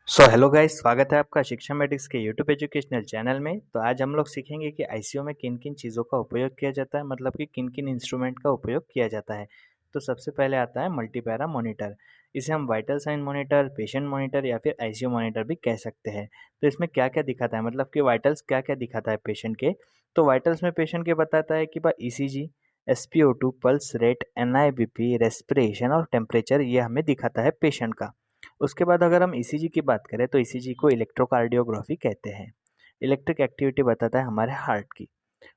Hello guys, स्वागत है आपका शिक्षा मेडिक्स के यूट्यूब एजुकेशनल चैनल में। तो आज हम लोग सीखेंगे कि आईसीयू में किन-किन चीज़ों का उपयोग किया जाता है, मतलब कि किन-किन इंस्ट्रूमेंट का उपयोग किया जाता है। तो सबसे पहले आता है मल्टीपैरा मॉनिटर। इसे हम vital sign monitor, patient monitor या फिर आईसीयू मॉनिटर भी कह सकते हैं। तो इसमें क्या-क्या दिखाता है, मतलब कि वाइटल्स क्या-क्या दिखाता है पेशेंट के। तो वाइटल्स में पेशेंट के बताता है कि ECG, SPO two, pulse rate, NIBP, respiration और टेम्परेचर, ये हमें दिखाता है पेशेंट का। उसके बाद अगर हम ईसीजी की बात करें तो ईसीजी को इलेक्ट्रोकार्डियोग्राफी कहते हैं। इलेक्ट्रिक एक्टिविटी बताता है हमारे हार्ट की।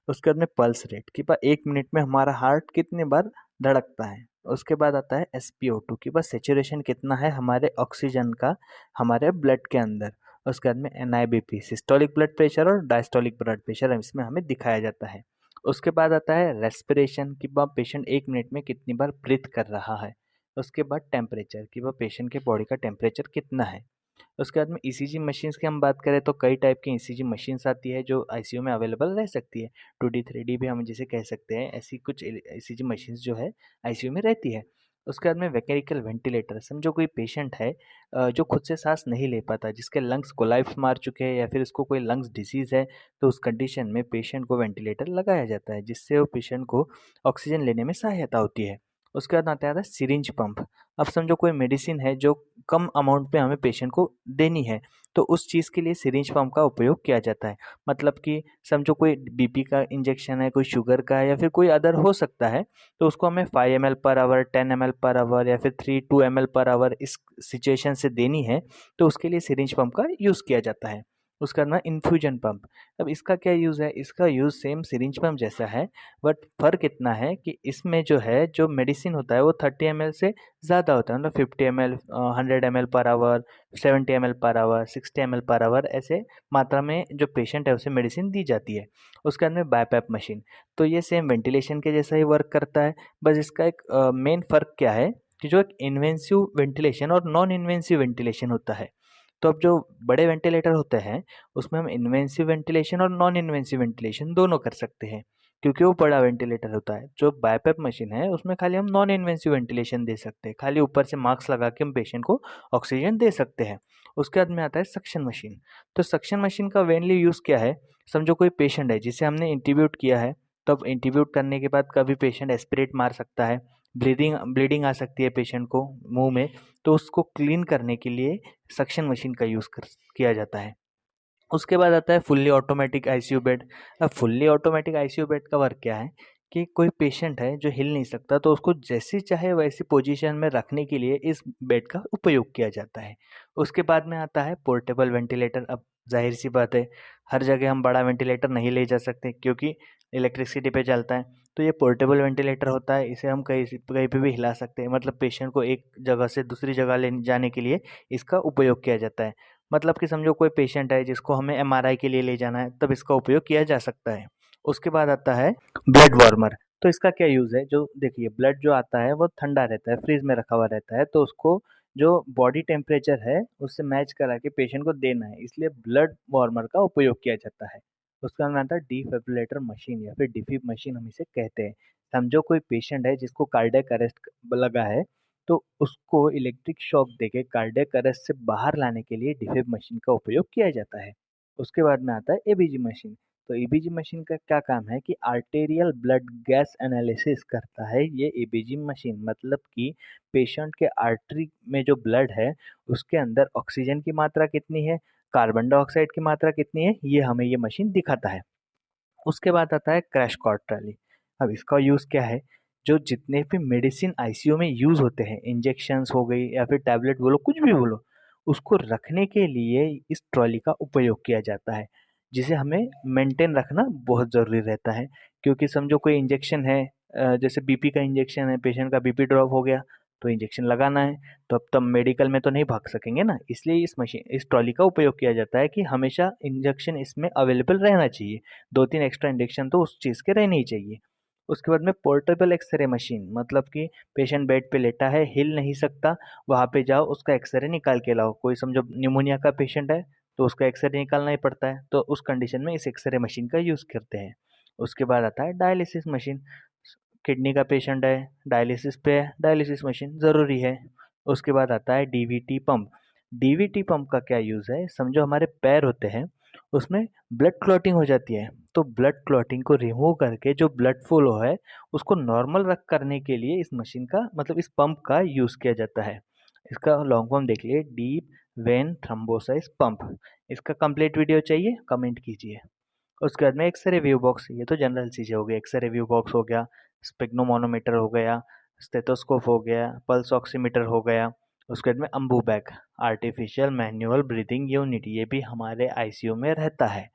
उसके बाद में पल्स रेट कि 1 मिनट में हमारा हार्ट कितने बार धड़कता है। उसके बाद आता है एसपीओ2 कि सेचुरेशन कितना है हमारे ऑक्सीजन का हमारे ब्लड के अंदर। उसके बाद में एनआईबीपी, सिस्टोलिक ब्लड प्रेशर और डायस्टोलिक ब्लड प्रेशर इसमें हमें दिखाया जाता है। उसके बाद आता है रेस्पिरेशन कि पेशेंट 1 मिनट में कितनी बार ब्रीथ कर रहा है। उसके बाद टेम्परेचर कि पेशेंट के बॉडी का टेम्परेचर कितना है। उसके बाद में ईसीजी मशीन्स की हम बात करें तो कई टाइप की ईसीजी मशीन्स आती है जो आईसीयू में अवेलेबल रह सकती है। 2D 3D भी हम जिसे कह सकते हैं, ऐसी कुछ ईसीजी मशीन्स जो है आईसीयू में रहती है। उसके बाद में मैकेनिकल वेंटिलेटर, समझो कोई पेशेंट है जो खुद से सांस नहीं ले पाता, जिसके लंग्स कोलैप्स मार चुके हैं या फिर उसको कोई लंग्स डिसीज है, तो उस कंडीशन में पेशेंट को वेंटिलेटर लगाया जाता है जिससे वो पेशेंट को ऑक्सीजन लेने में सहायता होती है। उसके बाद आता है सिरिंज पंप। अब समझो कोई मेडिसिन है जो कम अमाउंट पे हमें पेशेंट को देनी है, तो उस चीज़ के लिए सिरिंज पंप का उपयोग किया जाता है। मतलब कि समझो कोई बीपी का इंजेक्शन है, कोई शुगर का है या फिर कोई अदर हो सकता है, तो उसको हमें 5 ml per hour, 10 ml per hour या फिर 2 ml पर आवर इस सिचुएशन से देनी है, तो उसके लिए सिरिंज पंप का यूज़ किया जाता है। उसका ना इन्फ्यूजन पंप। अब इसका क्या यूज़ है? इसका यूज़ सेम सिरिंज पंप जैसा है, बट फ़र्क इतना है कि इसमें जो है, जो मेडिसिन होता है वो 30 ml से ज़्यादा होता है, मतलब 50 ml, 100 ml per hour, 70 ml per hour, 60 ml per hour, ऐसे मात्रा में जो पेशेंट है उसे मेडिसिन दी जाती है। उसके अंदर बाईपैप मशीन, तो ये सेम वेंटिलेशन के जैसा ही वर्क करता है। बस इसका एक मेन फ़र्क क्या है कि जो एक इन्वेंसिव वेंटिलेशन और नॉन इन्वेंसिव वेंटिलेशन होता है। तो अब जो बड़े वेंटिलेटर होते हैं उसमें हम इन्वेंसिव वेंटिलेशन और नॉन इन्वेंसिव वेंटिलेशन दोनों कर सकते हैं, क्योंकि वो बड़ा वेंटिलेटर होता है। जो बाईपैप मशीन है उसमें खाली हम नॉन इन्वेंसिव वेंटिलेशन दे सकते हैं, खाली ऊपर से मास्क लगा के हम पेशेंट को ऑक्सीजन दे सकते हैं। उसके बाद में आता है सक्शन मशीन। तो सक्शन मशीन का मेनली यूज़ क्या है? समझो कोई पेशेंट है जिसे हमने इंट्यूब्यूट किया है, तो अब इंट्यूब्यूट करने के बाद कभी पेशेंट एस्पिरेट मार सकता है, ब्लीडिंग ब्लीडिंग आ सकती है पेशेंट को मुंह में, तो उसको क्लीन करने के लिए सक्शन मशीन का यूज़ किया जाता है। उसके बाद आता है फुल्ली ऑटोमेटिक आईसीयू बेड। अब फुल्ली ऑटोमेटिक आईसीयू बेड का वर्क क्या है कि कोई पेशेंट है जो हिल नहीं सकता, तो उसको जैसी चाहे वैसी पोजीशन में रखने के लिए इस बेड का उपयोग किया जाता है। उसके बाद में आता है पोर्टेबल वेंटिलेटर। अब जाहिर सी बात है, हर जगह हम बड़ा वेंटिलेटर नहीं ले जा सकते क्योंकि इलेक्ट्रिसिटी पे चलता है। तो ये पोर्टेबल वेंटिलेटर होता है, इसे हम कहीं पे भी हिला सकते हैं, मतलब पेशेंट को एक जगह से दूसरी जगह ले जाने के लिए इसका उपयोग किया जाता है। मतलब कि समझो कोई पेशेंट है जिसको हमें एमआरआई के लिए ले जाना है, तब इसका उपयोग किया जा सकता है। उसके बाद आता है ब्लड वार्मर। तो इसका क्या यूज़ है? जो देखिए, ब्लड जो आता है वो ठंडा रहता है, फ्रीज में रखा हुआ रहता है, तो उसको जो बॉडी टेम्परेचर है उससे मैच करा के पेशेंट को देना है, इसलिए ब्लड वार्मर का उपयोग किया जाता है। उसका नाम आता है डिफिब्रिलेटर मशीन या फिर डिफिब मशीन हम इसे कहते हैं। समझो कोई पेशेंट है जिसको कार्डियक अरेस्ट लगा है, तो उसको इलेक्ट्रिक शॉक देके कार्डियक अरेस्ट से बाहर लाने के लिए डिफिब मशीन का उपयोग किया जाता है। उसके बाद में आता है एबीजी मशीन। तो एबीजी मशीन का क्या काम है कि आर्टेरियल ब्लड गैस एनालिसिस करता है ये एबीजी मशीन। मतलब कि पेशेंट के आर्टरी में जो ब्लड है उसके अंदर ऑक्सीजन की मात्रा कितनी है, कार्बन डाइऑक्साइड की मात्रा कितनी है, ये हमें ये मशीन दिखाता है। उसके बाद आता है क्रैश कॉर्ड ट्रॉली। अब इसका यूज़ क्या है? जो जितने भी मेडिसिन आईसीयू में यूज़ होते हैं, इंजेक्शंस हो गई या फिर टैबलेट बोलो, कुछ भी बोलो, उसको रखने के लिए इस ट्रॉली का उपयोग किया जाता है, जिसे हमें मेंटेन रखना बहुत ज़रूरी रहता है। क्योंकि समझो कोई इंजेक्शन है, जैसे बीपी का इंजेक्शन है, पेशेंट का बीपी ड्रॉप हो गया, तो इंजेक्शन लगाना है, तो अब तब मेडिकल में तो नहीं भाग सकेंगे ना, इसलिए इस ट्रॉली का उपयोग किया जाता है कि हमेशा इंजेक्शन इसमें अवेलेबल रहना चाहिए। 2-3 एक्स्ट्रा इंजेक्शन तो उस चीज़ के रहने ही चाहिए। उसके बाद में पोर्टेबल एक्स-रे मशीन, मतलब कि पेशेंट बेड पे लेटा है, हिल नहीं सकता, वहाँ पे जाओ उसका एक्स-रे निकाल के लाओ। कोई समझो निमोनिया का पेशेंट है, तो उसका एक्स-रे निकालना ही पड़ता है, तो उस कंडीशन में इस एक्स-रे मशीन का यूज़ करते हैं। उसके बाद आता है डायलिसिस मशीन। किडनी का पेशेंट है, डायलिसिस पे है, डायलिसिस मशीन ज़रूरी है। उसके बाद आता है डीवीटी पंप। डीवीटी पंप का क्या यूज़ है, समझो हमारे पैर होते हैं, उसमें ब्लड क्लॉटिंग हो जाती है, तो ब्लड क्लॉटिंग को रिमूव करके जो ब्लड फ्लो है, उसको नॉर्मल रख करने के लिए इस मशीन का मतलब इस पंप का यूज़ किया जाता है। इसका लॉन्ग फॉर्म देख लिए, डीप वेन थ्रोम्बोसिस पंप। इसका कंप्लीट वीडियो चाहिए, कमेंट कीजिए। उसके बाद में एक्सरे व्यू बॉक्स, ये तो जनरल चीज़ें हो गई। एक्सरे व्यू बॉक्स हो गया, स्पेग्नोमोनोमीटर हो गया, स्टेथोस्कोप हो गया, पल्स ऑक्सीमीटर हो गया। उसके बाद में Ambu bag, artificial manual breathing unit, ये भी हमारे आईसीयू में रहता है।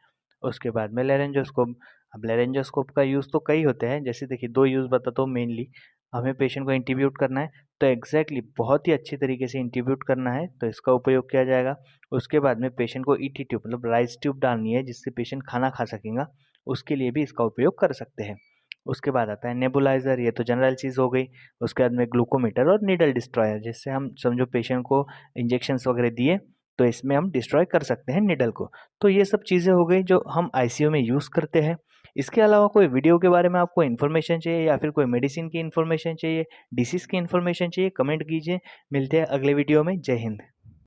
उसके बाद में लेरेंजोस्कोप। अब लेरेंजोस्कोप का यूज़ तो कई होते हैं, जैसे देखिए 2 यूज़ बताता हूँ मेनली। हमें पेशेंट को इंट्यूब्यूट करना है, तो एग्जैक्टली बहुत ही अच्छी तरीके से इंट्यूब्यूट करना है, तो इसका उपयोग किया जाएगा। उसके बाद में पेशेंट को ईटी ट्यूब मतलब राइस ट्यूब डालनी है, जिससे पेशेंट खाना खा सकेगा, उसके लिए भी इसका उपयोग कर सकते हैं। उसके बाद आता है नेबुलाइजर, ये तो जनरल चीज़ हो गई। उसके बाद में ग्लूकोमीटर और नीडल डिस्ट्रॉयर, जिससे हम समझो पेशेंट को इंजेक्शंस वगैरह दिए, तो इसमें हम डिस्ट्रॉय कर सकते हैं नीडल को। तो ये सब चीज़ें हो गई जो हम आईसीयू में यूज़ करते हैं। इसके अलावा कोई वीडियो के बारे में आपको इन्फॉर्मेशन चाहिए या फिर कोई मेडिसिन की इन्फॉर्मेशन चाहिए, डिसीज़ की इन्फॉर्मेशन चाहिए, कमेंट कीजिए। मिलते हैं अगले वीडियो में। जय हिंद।